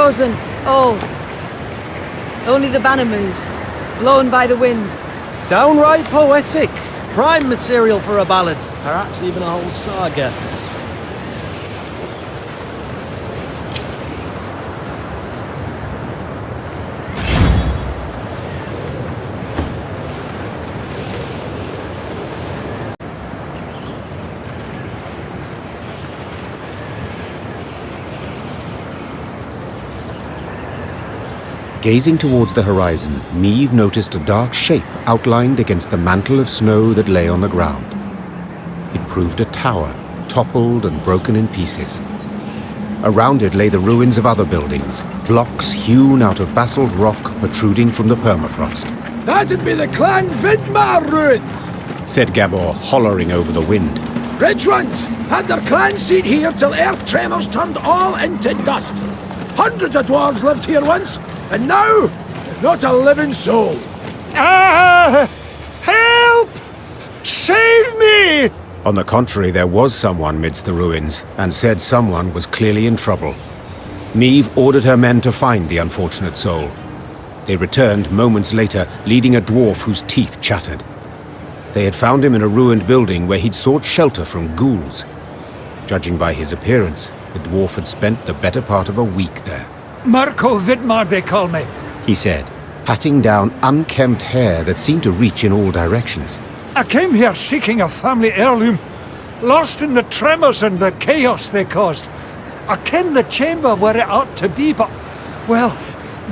frozen, all. Only the banner moves, blown by the wind. Downright poetic. Prime material for a ballad, perhaps even a whole saga. Gazing towards the horizon, Niamh noticed a dark shape outlined against the mantle of snow that lay on the ground. It proved a tower, toppled and broken in pieces. Around it lay the ruins of other buildings, blocks hewn out of basalt rock protruding from the permafrost. That'd be the Clan Vidmar ruins, said Gabor, hollering over the wind. Ridge ones had their clan seat here till earth tremors turned all into dust. Hundreds of dwarves lived here once, and now, not a living soul. Help! Save me! On the contrary, there was someone midst the ruins, and said someone was clearly in trouble. Niamh ordered her men to find the unfortunate soul. They returned moments later, leading a dwarf whose teeth chattered. They had found him in a ruined building where he'd sought shelter from ghouls. Judging by his appearance, the dwarf had spent the better part of a week there. Mirko Vidmar, they call me, he said, patting down unkempt hair that seemed to reach in all directions. I came here seeking a family heirloom, lost in the tremors and the chaos they caused. I ken the chamber where it ought to be, but, well,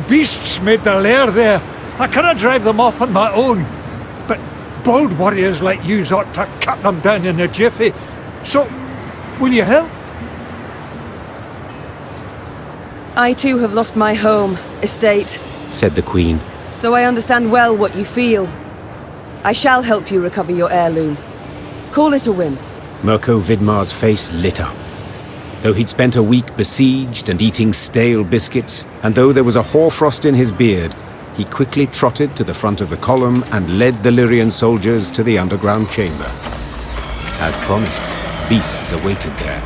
beasts made their lair there. I cannot drive them off on my own. But bold warriors like yous ought to cut them down in a jiffy. So, will you help? I too have lost my home, estate, said the Queen. So I understand well what you feel. I shall help you recover your heirloom. Call it a whim. Mirko Vidmar's face lit up. Though he'd spent a week besieged and eating stale biscuits, and though there was a hoarfrost in his beard, he quickly trotted to the front of the column and led the Lyrian soldiers to the underground chamber. As promised, beasts awaited there.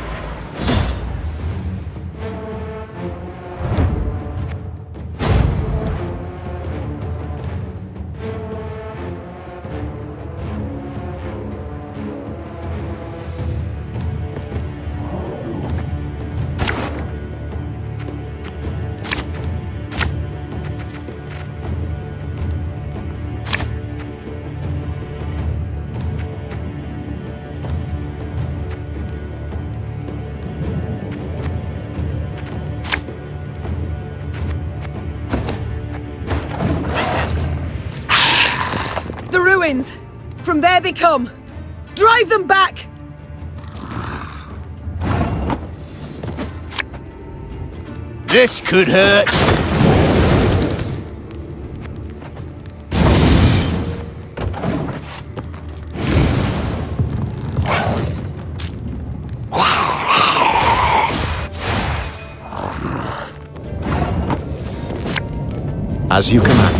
From there they come! Drive them back! This could hurt! As you command.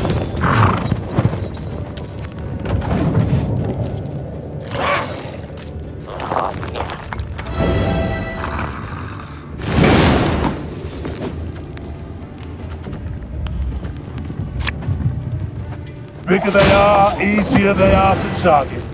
Bigger they are, easier they are to target.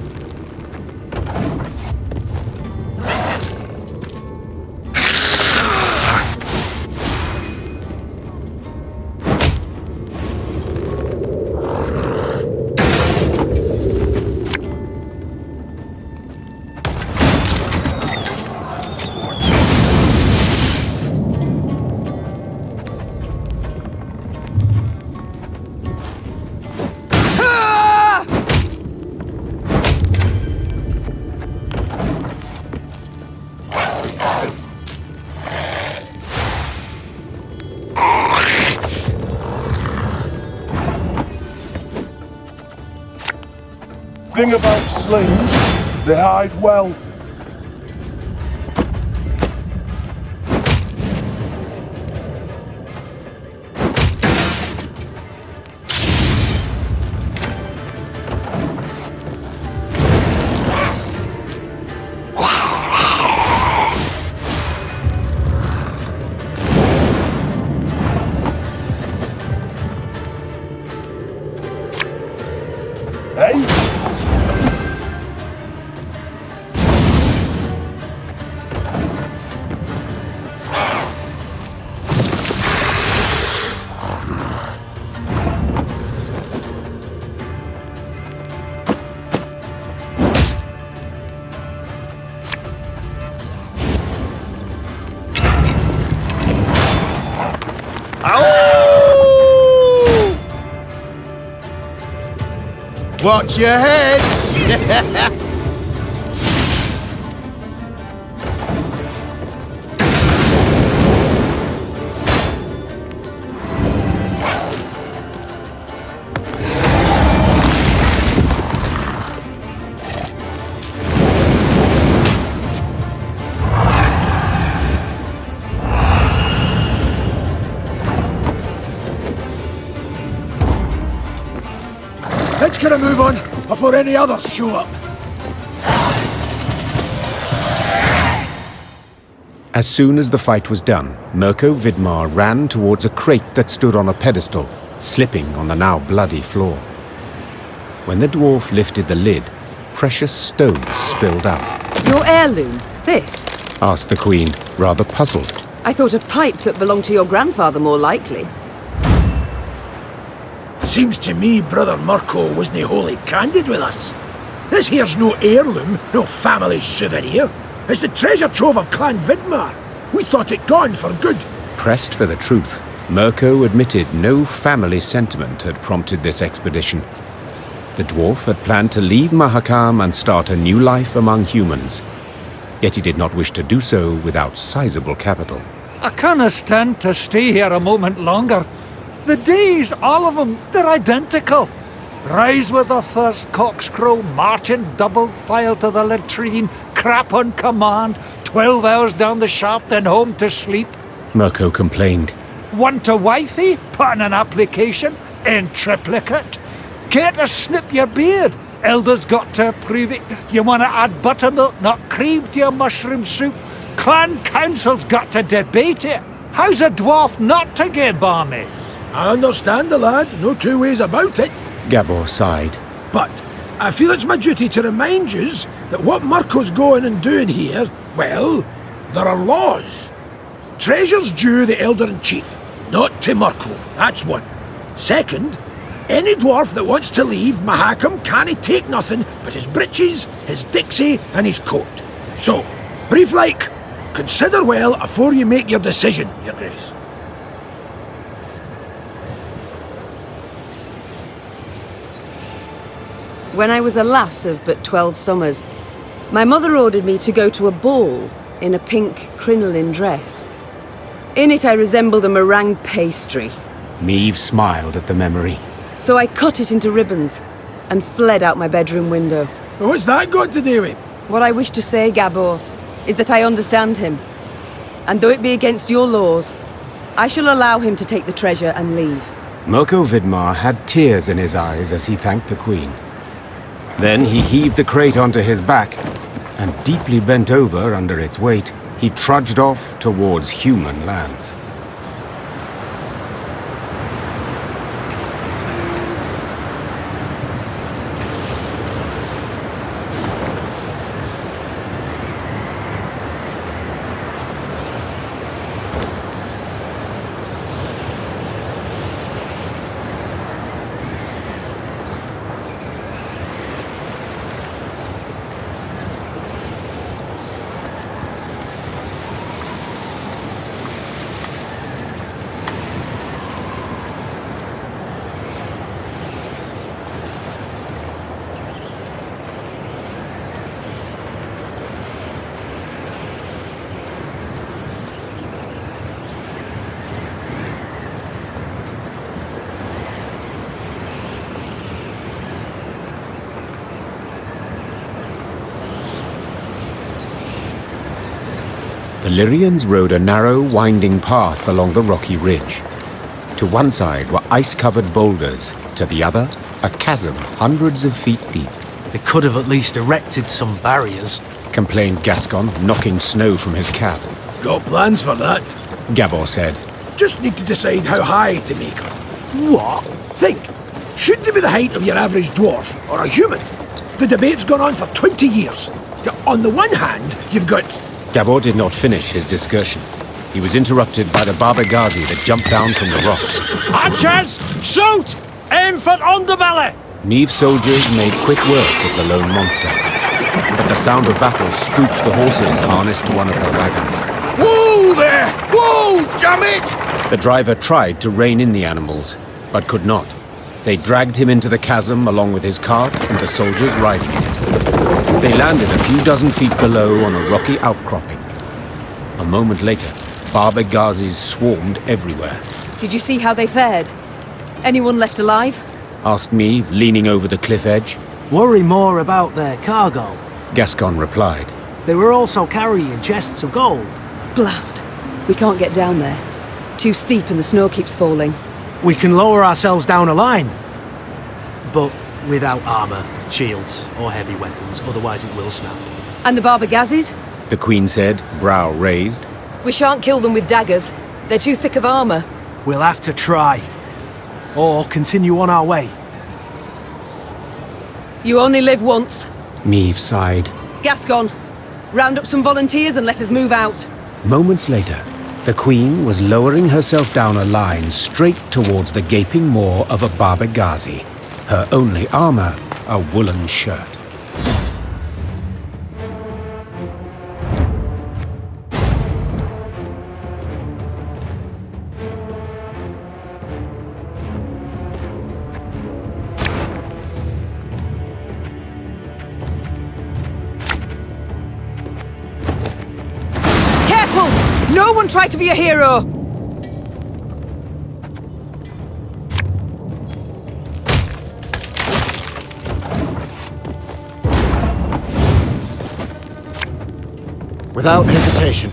Thing about slings, they hide well. Watch your heads! Let's get a move on before any others show up. As soon as the fight was done, Mirko Vidmar ran towards a crate that stood on a pedestal, slipping on the now bloody floor. When the dwarf lifted the lid, precious stones spilled out. Your heirloom? This? Asked the Queen, rather puzzled. I thought a pipe that belonged to your grandfather more likely. Seems to me Brother Mirko wasn't wholly candid with us. This here's no heirloom, no family souvenir. It's the treasure trove of Clan Vidmar. We thought it gone for good. Pressed for the truth, Mirko admitted no family sentiment had prompted this expedition. The dwarf had planned to leave Mahakam and start a new life among humans. Yet he did not wish to do so without sizable capital. I canna stand to stay here a moment longer. The days, all of them, they're identical. Rise with the first cock's crow, march in double file to the latrine, crap on command, 12 hours down the shaft and home to sleep. Mirko complained. Want a wifey? Put in an application, in triplicate. Care to snip your beard? Elders got to approve it. You want to add buttermilk, not cream, to your mushroom soup? Clan council's got to debate it. How's a dwarf not to get balmy? I understand the lad, no two ways about it. Gabor sighed. But I feel it's my duty to remind yous that what Mirko's going and doing here, well, there are laws. Treasure's due the Elder-in-Chief, not to Mirko, that's one. Second, any dwarf that wants to leave Mahakam can't take nothing but his breeches, his dixie and his coat. So, brief like, consider well afore you make your decision, Your Grace. When I was a lass of but 12 summers, my mother ordered me to go to a ball in a pink crinoline dress. In it I resembled a meringue pastry. Niamh smiled at the memory. So I cut it into ribbons and fled out my bedroom window. But what's that got to do with? What I wish to say, Gabor, is that I understand him. And though it be against your laws, I shall allow him to take the treasure and leave. Mirko Vidmar had tears in his eyes as he thanked the Queen. Then he heaved the crate onto his back, and deeply bent over under its weight, he trudged off towards human lands. The Lyrians rode a narrow, winding path along the rocky ridge. To one side were ice-covered boulders, to the other, a chasm hundreds of feet deep. They could have at least erected some barriers, Complained Gascon, knocking snow from his cap. Got plans for that. Gabor said. Just need to decide how high to make her. What? Think, should they be the height of your average dwarf or a human? The debate's gone on for 20 years. On the one hand, you've got... Gabor did not finish his discussion. He was interrupted by the Baba Ghazi that jumped down from the rocks. Archers, shoot! Aim for underbelly! Niamh's soldiers made quick work of the lone monster. But the sound of battle spooked the horses harnessed to one of her wagons. Whoa there! Whoa, damn it! The driver tried to rein in the animals, but could not. They dragged him into the chasm along with his cart and the soldiers riding in it. They landed a few dozen feet below on a rocky outcropping. A moment later, Barber Ghazis swarmed everywhere. Did you see how they fared? Anyone left alive? Asked Meve, leaning over the cliff edge. Worry more about their cargo. Gascon replied. They were also carrying chests of gold. Blast. We can't get down there. Too steep and the snow keeps falling. We can lower ourselves down a line. But without armor, shields, or heavy weapons, otherwise it will snap. And the Barber Ghazis? The Queen said, brow raised. We shan't kill them with daggers. They're too thick of armor. We'll have to try. Or continue on our way. You only live once. Meve sighed. Gascon, round up some volunteers and let us move out. Moments later, the Queen was lowering herself down a line straight towards the gaping maw of a Barber Ghazi. Her only armor, a woolen shirt. No one try to be a hero! Without hesitation.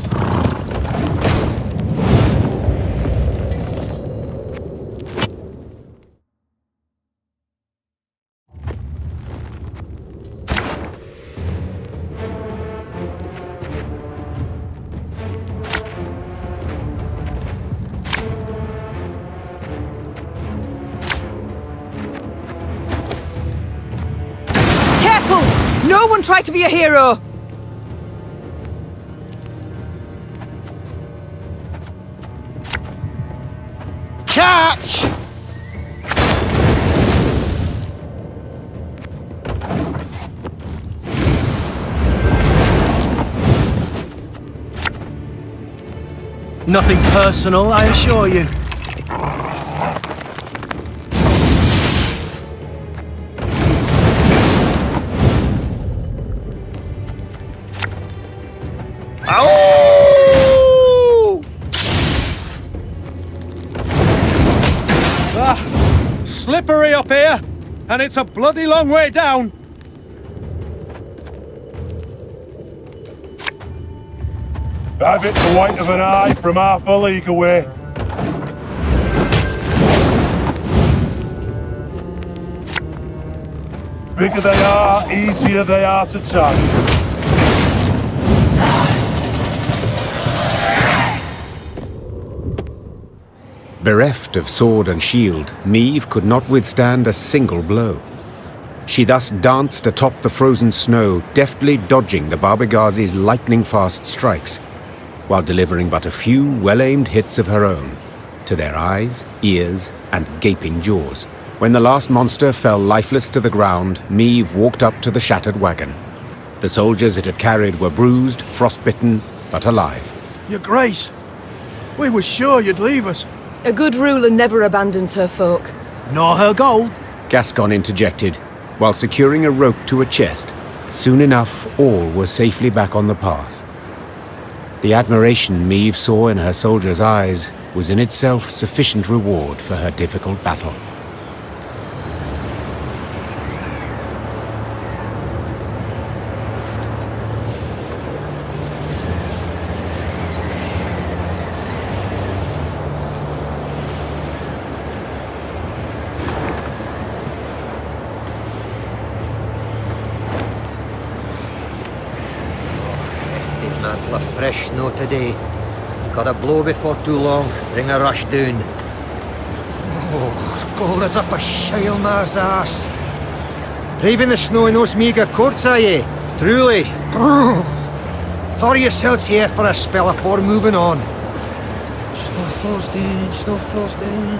No one try to be a hero! Catch! Nothing personal, I assure you. Slippery up here, and it's a bloody long way down. Have it the white of an eye from half a league away. Bigger they are, easier they are to tag. Bereft of sword and shield, Meve could not withstand a single blow. She thus danced atop the frozen snow, deftly dodging the Barber Ghazi's lightning-fast strikes, while delivering but a few well-aimed hits of her own, to their eyes, ears, and gaping jaws. When the last monster fell lifeless to the ground, Meve walked up to the shattered wagon. The soldiers it had carried were bruised, frostbitten, but alive. Your Grace, we were sure you'd leave us. A good ruler never abandons her folk. Nor her gold. Gascon interjected, while securing a rope to a chest. Soon enough, all were safely back on the path. The admiration Meve saw in her soldiers' eyes was in itself sufficient reward for her difficult battle. Mantle of fresh snow today. Got a blow before too long, bring a rush down. Oh, cold as up a Shilemar's ass. Braving the snow in those meagre courts, are ye? Truly. Thought yourselves here for a spell afore moving on. Snow falls down, snow falls down.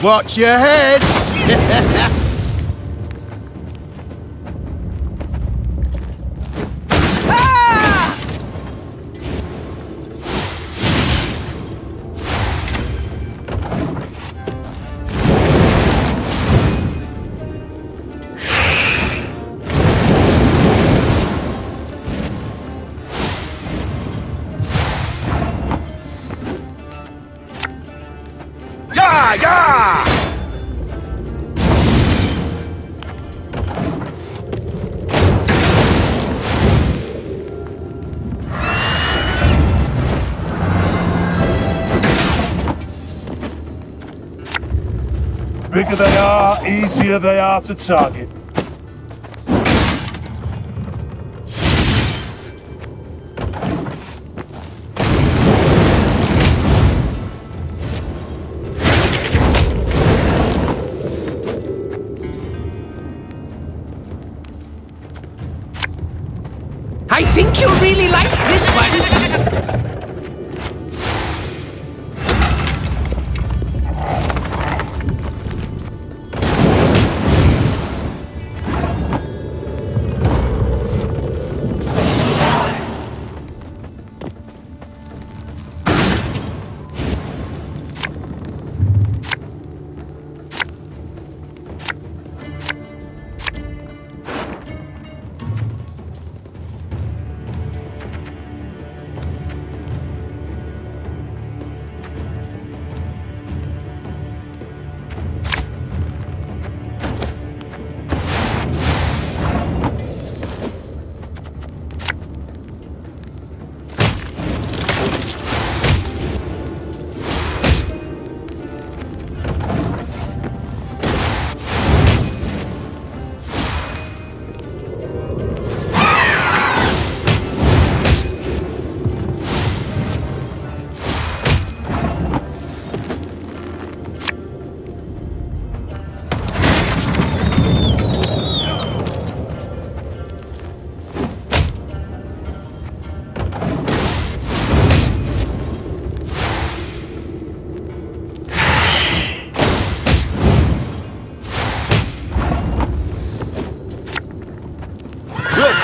Watch your heads! Bigger they are, easier they are to target. I think you'll really like this one.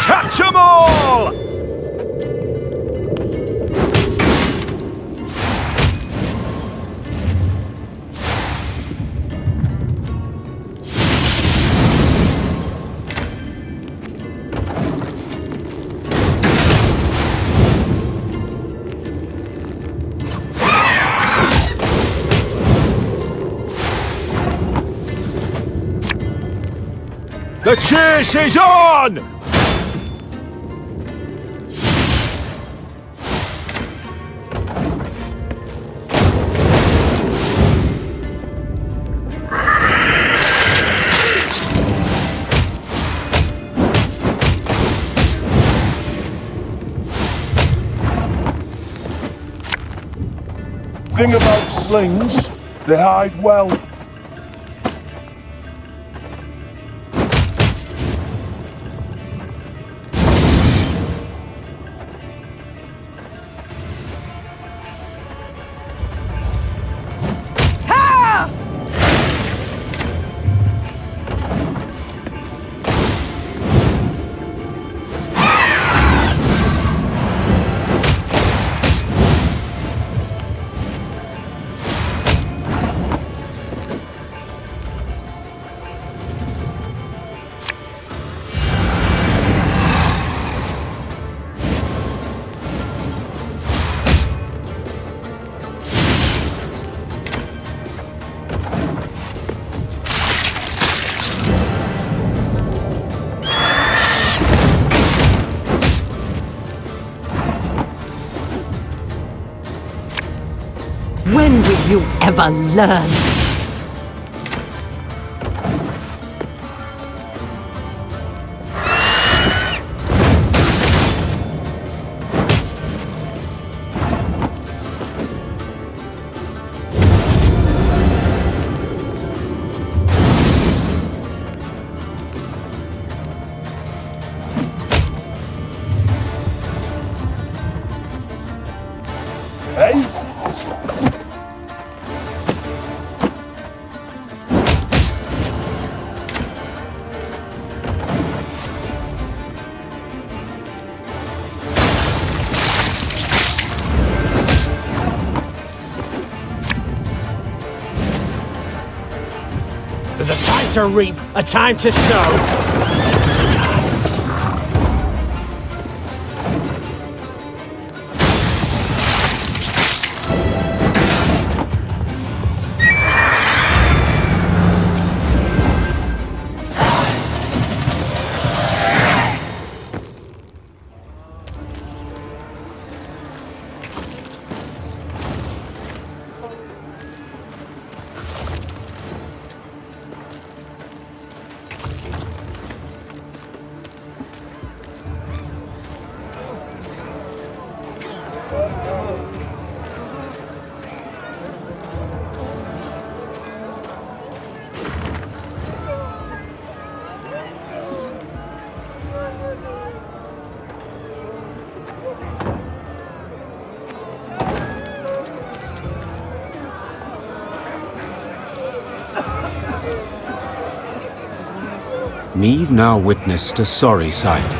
Catch 'em all! The chase is on! Thing about slings, they hide well. When will you ever learn? Hey? to reap, a time to sow. Niamh now witnessed a sorry sight.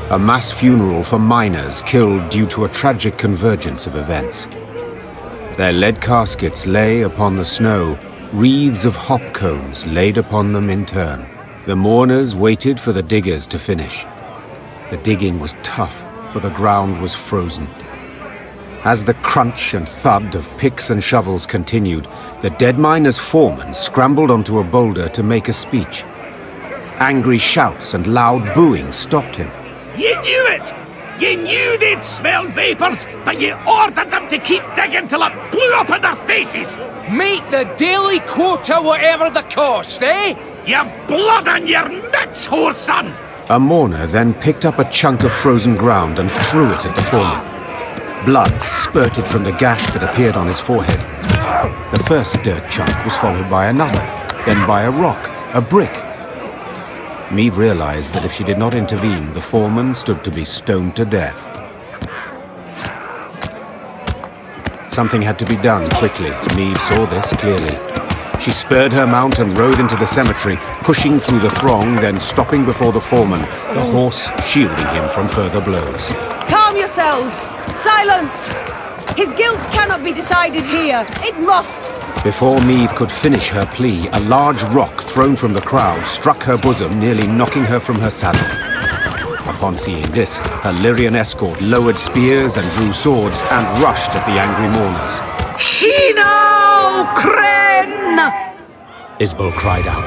A mass funeral for miners killed due to a tragic convergence of events. Their lead caskets lay upon the snow, wreaths of hop cones laid upon them in turn. The mourners waited for the diggers to finish. The digging was tough, for the ground was frozen. As the crunch and thud of picks and shovels continued, the dead miner's foreman scrambled onto a boulder to make a speech. Angry shouts and loud booing stopped him. You knew it! You knew they'd smell vapours, but you ordered them to keep digging till it blew up in their faces! Meet the daily quota whatever the cost, eh? You've blood on your mitts, whoreson! A mourner then picked up a chunk of frozen ground and threw it at the foreman. Blood spurted from the gash that appeared on his forehead. The first dirt chunk was followed by another, then by a rock, a brick. Niamh realized that if she did not intervene, the foreman stood to be stoned to death. Something had to be done quickly. Niamh saw this clearly. She spurred her mount and rode into the cemetery, pushing through the throng, then stopping before the foreman, the horse shielding him from further blows. Calm yourselves! Silence! His guilt cannot be decided here. It must! Before Niamh could finish her plea, a large rock thrown from the crowd struck her bosom, nearly knocking her from her saddle. Upon seeing this, her Lyrian escort lowered spears and drew swords and rushed at the angry mourners. Shino Kren! Isbel cried out.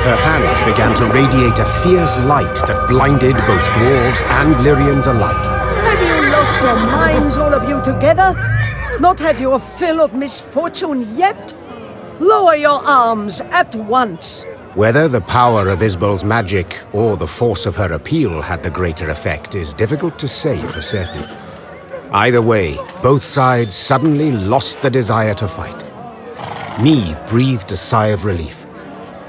Her hands began to radiate a fierce light that blinded both dwarves and Lyrians alike. Have you lost your minds, all of you together? Not had your fill of misfortune yet? Lower your arms at once. Whether the power of Isbel's magic or the force of her appeal had the greater effect is difficult to say for certain. Either way, both sides suddenly lost the desire to fight. Niamh breathed a sigh of relief,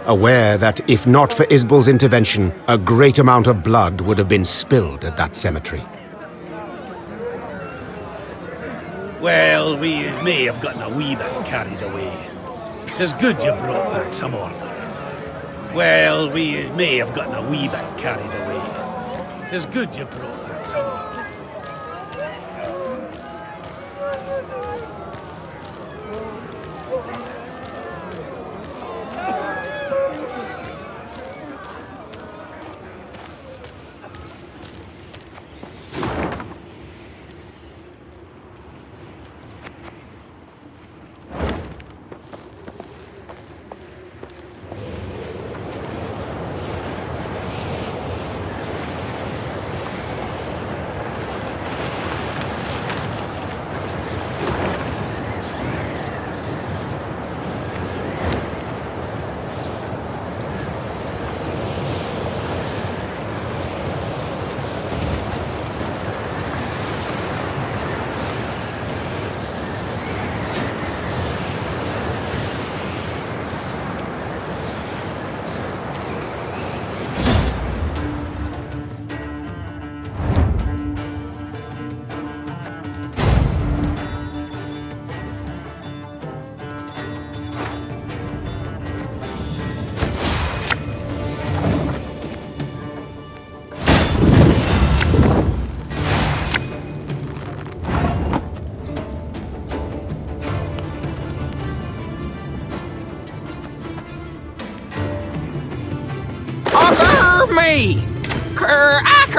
aware that if not for Isbel's intervention, a great amount of blood would have been spilled at that cemetery. Well, we may have gotten a wee bit carried away. 'Tis good you brought back some order. Well, we may have gotten a wee bit carried away. 'Tis good you brought back some order.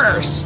Thronebreakers!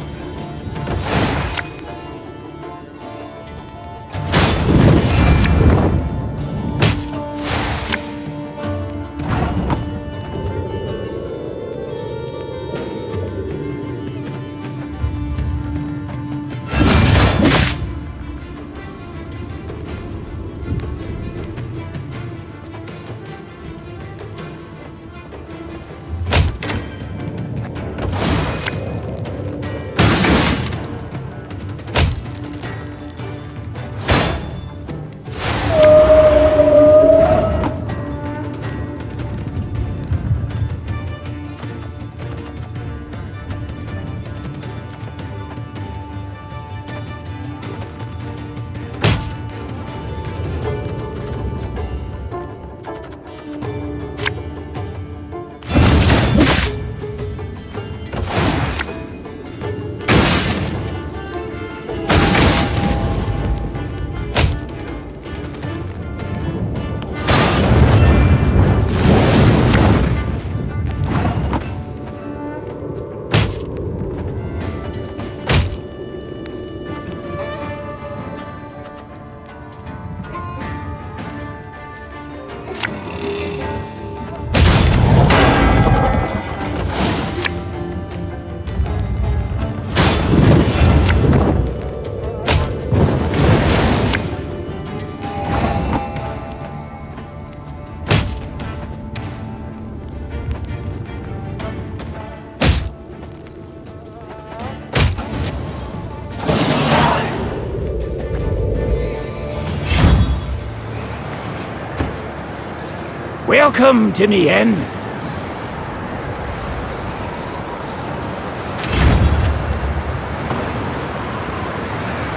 Welcome to me inn.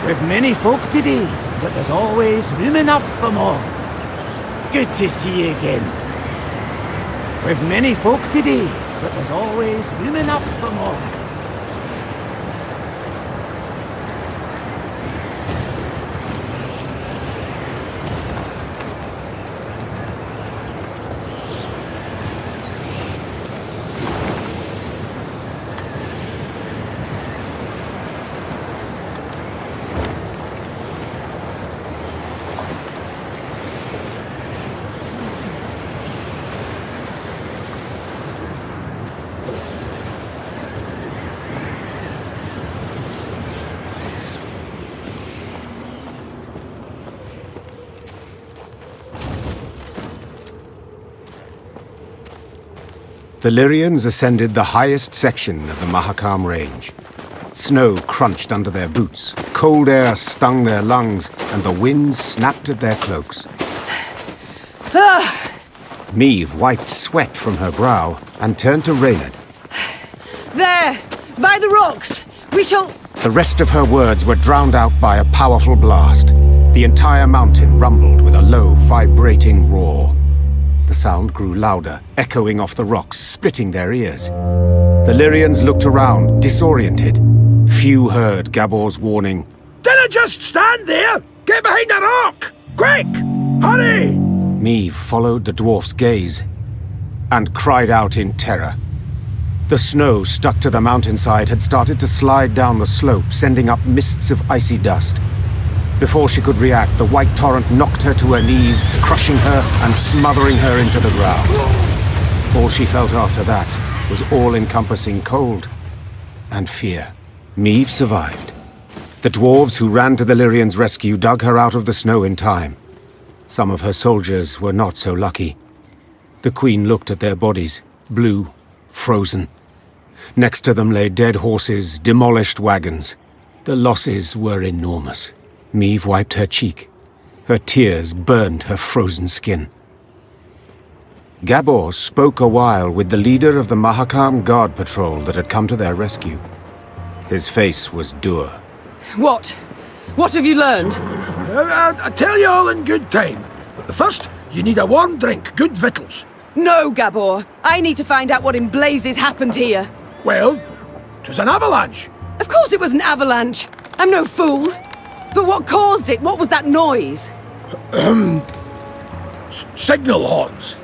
We've many folk today, but there's always room enough for more. Good to see you again. We've many folk today, but there's always room enough for more. The Lyrians ascended the highest section of the Mahakam range. Snow crunched under their boots, cold air stung their lungs, and the wind snapped at their cloaks. Meve wiped sweat from her brow and turned to Reynard. There! By the rocks! We shall... The rest of her words were drowned out by a powerful blast. The entire mountain rumbled with a low, vibrating roar. The sound grew louder, echoing off the rocks, splitting their ears. The Lyrians looked around, disoriented. Few heard Gabor's warning. Dinna just stand there! Get behind a rock! Quick! Hurry! Meve followed the dwarf's gaze and cried out in terror. The snow stuck to the mountainside had started to slide down the slope, sending up mists of icy dust. Before she could react, the white torrent knocked her to her knees, crushing her and smothering her into the ground. All she felt after that was all-encompassing cold and fear. Meve survived. The dwarves who ran to the Lyrians' rescue dug her out of the snow in time. Some of her soldiers were not so lucky. The Queen looked at their bodies, blue, frozen. Next to them lay dead horses, demolished wagons. The losses were enormous. Meve wiped her cheek. Her tears burned her frozen skin. Gabor spoke a while with the leader of the Mahakam guard patrol that had come to their rescue. His face was dour. What? What have you learned? I'll tell you all in good time. But first, you need a warm drink, good victuals. No, Gabor. I need to find out what in blazes happened here. Well, 'twas an avalanche. Of course it was an avalanche. I'm no fool. But what caused it? What was that noise? Signal horns.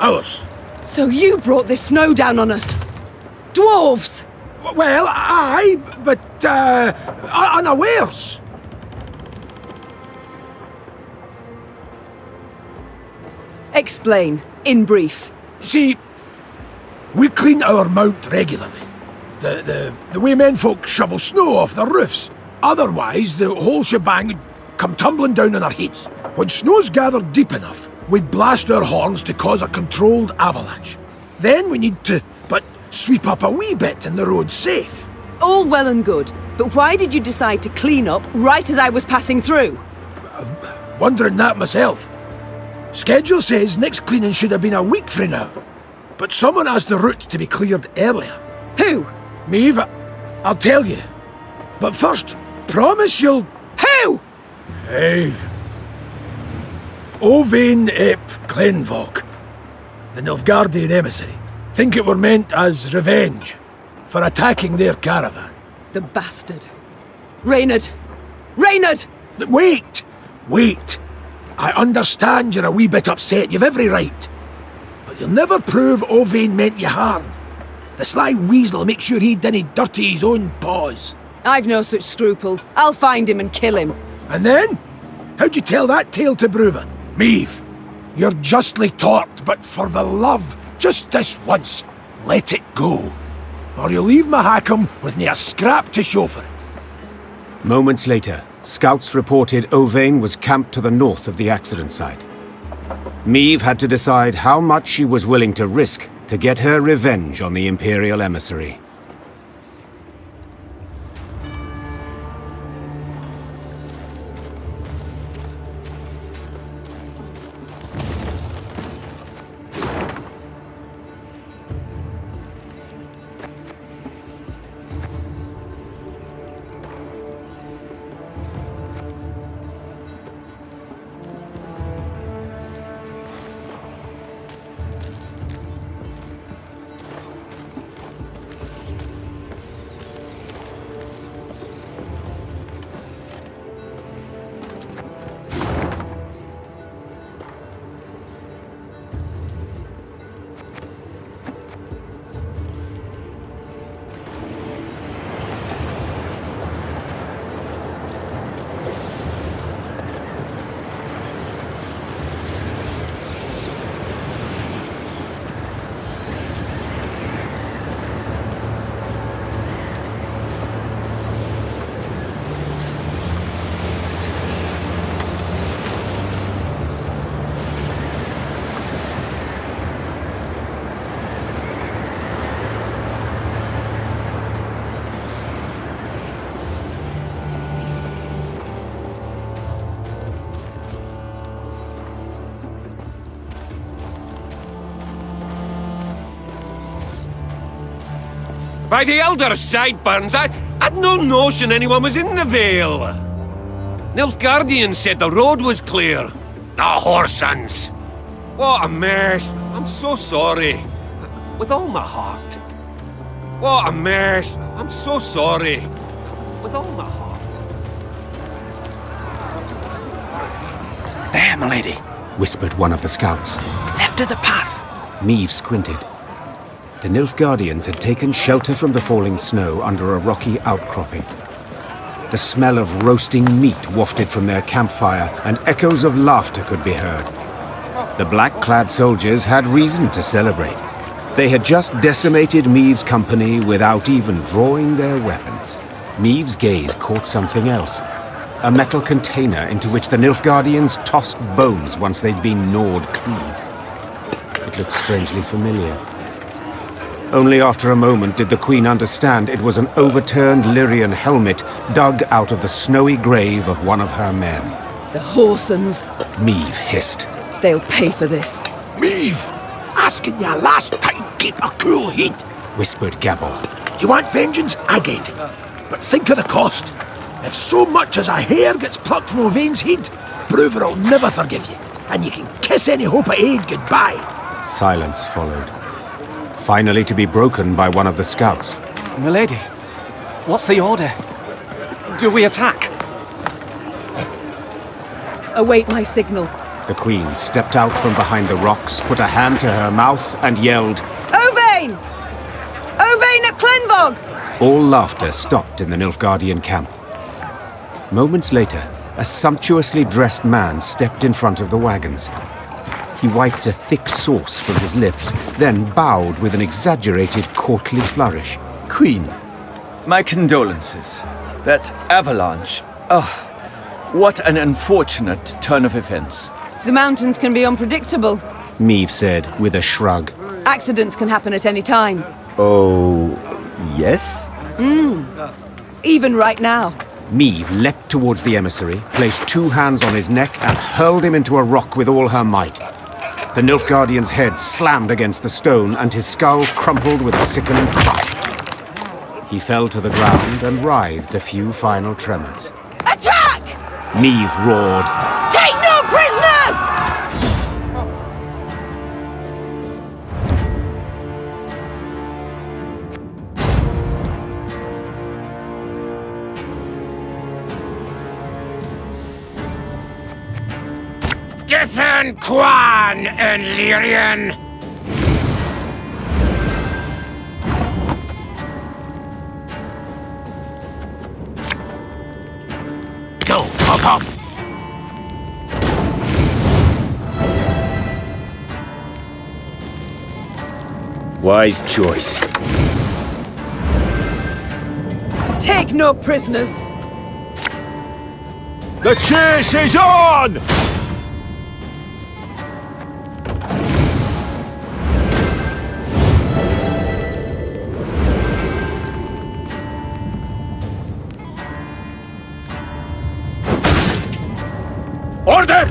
Ours. So you brought this snow down on us? Dwarves! Well, aye, but, unawares. Explain, in brief. See, we clean our mount regularly. The way menfolk shovel snow off their roofs. Otherwise, the whole shebang would come tumbling down on our heads. When snow's gathered deep enough, we'd blast our horns to cause a controlled avalanche. Then we need to, sweep up a wee bit and the road's safe. All well and good, but why did you decide to clean up right as I was passing through? Wondering that myself. Schedule says next cleaning should have been a week frae now. But someone asked the route to be cleared earlier. Who? Maeve, I'll tell you. But first, promise you'll... Who? Hey. Owain ep Clenvog, the Nilfgaardian emissary. Think it were meant as revenge for attacking their caravan. The bastard. Reynard! Reynard! Wait! Wait! I understand you're a wee bit upset, you've every right. But you'll never prove Owain meant you harm. The sly weasel will make sure he didn't dirty his own paws. I've no such scruples. I'll find him and kill him. And then? How'd you tell that tale to Bruva? Maeve, you're justly taught, but for the love, just this once, let it go. Or you'll leave Mahakam with me a scrap to show for it. Moments later, scouts reported Owain was camped to the north of the accident site. Maeve had to decide how much she was willing to risk to get her revenge on the Imperial emissary. By the elder sideburns, I'd no notion anyone was in the Vale. Nilfgaardians said the road was clear. The whoresons! What a mess. I'm so sorry. With all my heart. What a mess. I'm so sorry. With all my heart. There, milady, whispered one of the scouts. Left of the path. Maeve squinted. The Nilfgaardians had taken shelter from the falling snow under a rocky outcropping. The smell of roasting meat wafted from their campfire, and echoes of laughter could be heard. The black-clad soldiers had reason to celebrate. They had just decimated Maeve's company without even drawing their weapons. Maeve's gaze caught something else. A metal container into which the Nilfgaardians tossed bones once they'd been gnawed clean. It looked strangely familiar. Only after a moment did the Queen understand it was an overturned Lyrian helmet dug out of the snowy grave of one of her men. The whoresons! Maeve hissed. They'll pay for this. Maeve! Asking you last time, keep a cool head, whispered Gabor. You want vengeance? I get it. But think of the cost. If so much as a hair gets plucked from Owain's head, Bruver will never forgive you, and you can kiss any hope of aid goodbye. Silence followed, finally to be broken by one of the scouts. Milady, what's the order? Do we attack? Await my signal. The Queen stepped out from behind the rocks, put a hand to her mouth, and yelled, Owain! Owain at Clenvog! All laughter stopped in the Nilfgaardian camp. Moments later, a sumptuously dressed man stepped in front of the wagons. He wiped a thick sauce from his lips, then bowed with an exaggerated courtly flourish. Queen, my condolences. That avalanche. Oh, what an unfortunate turn of events. The mountains can be unpredictable, Meve said with a shrug. Accidents can happen at any time. Oh, yes? Even right now. Meve leapt towards the emissary, placed 2 hands on his neck, and hurled him into a rock with all her might. The Nilfgaardian's head slammed against the stone, and his skull crumpled with a sickening crash. He fell to the ground and writhed a few final tremors. Attack! Meve roared. Take no prisoners! Giffen Quan and Lyrian! Go, Mahakam! Wise choice. Take no prisoners! The chase is on! Order!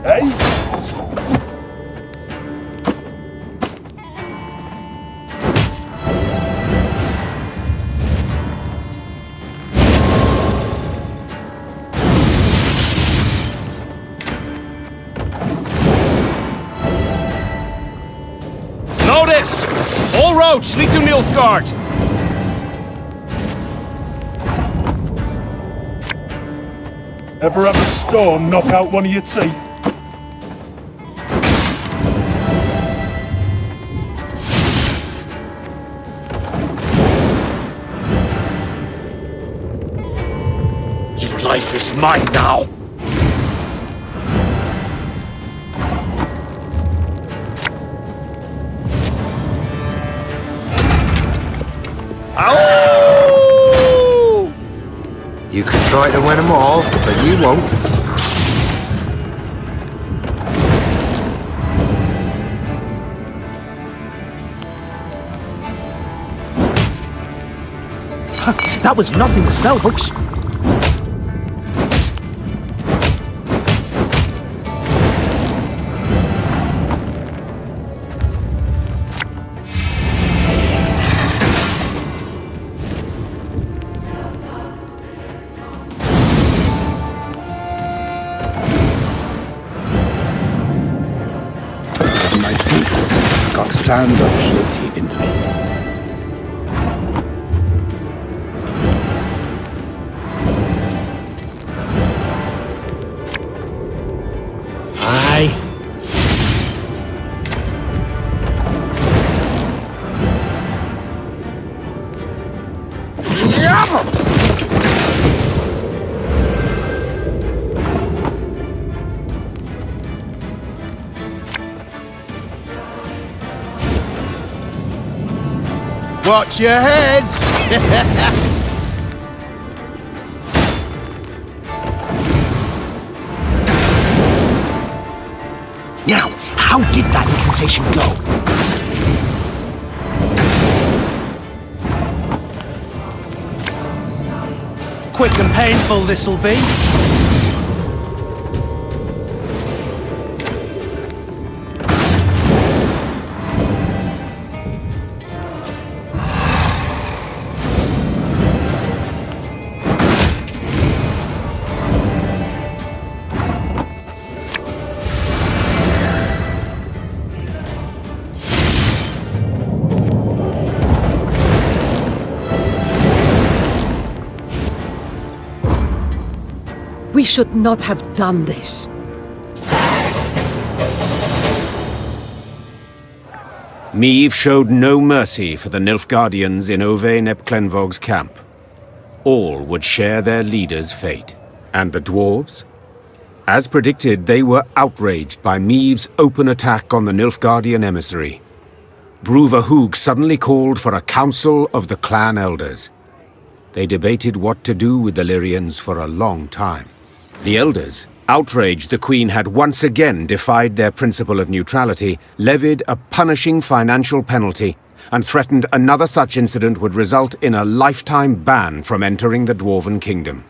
Hey! Notice! All roads lead to Nilfgaard! Ever have a storm knock out one of your teeth? Your life is mine now! You can try to win them all, but you won't. That was not in the spell books. My boots got sand of purity in them. Aye. Watch your heads! Now, how did that incantation go? Quick and painful this'll be. We should not have done this. Meve showed no mercy for the Nilfgaardians in Ove Nepklenvog's camp. All would share their leader's fate. And the dwarves? As predicted, they were outraged by Meve's open attack on the Nilfgaardian emissary. Bruva Hoog suddenly called for a council of the clan elders. They debated what to do with the Lyrians for a long time. The elders, outraged the Queen had once again defied their principle of neutrality, levied a punishing financial penalty, and threatened another such incident would result in a lifetime ban from entering the Dwarven Kingdom.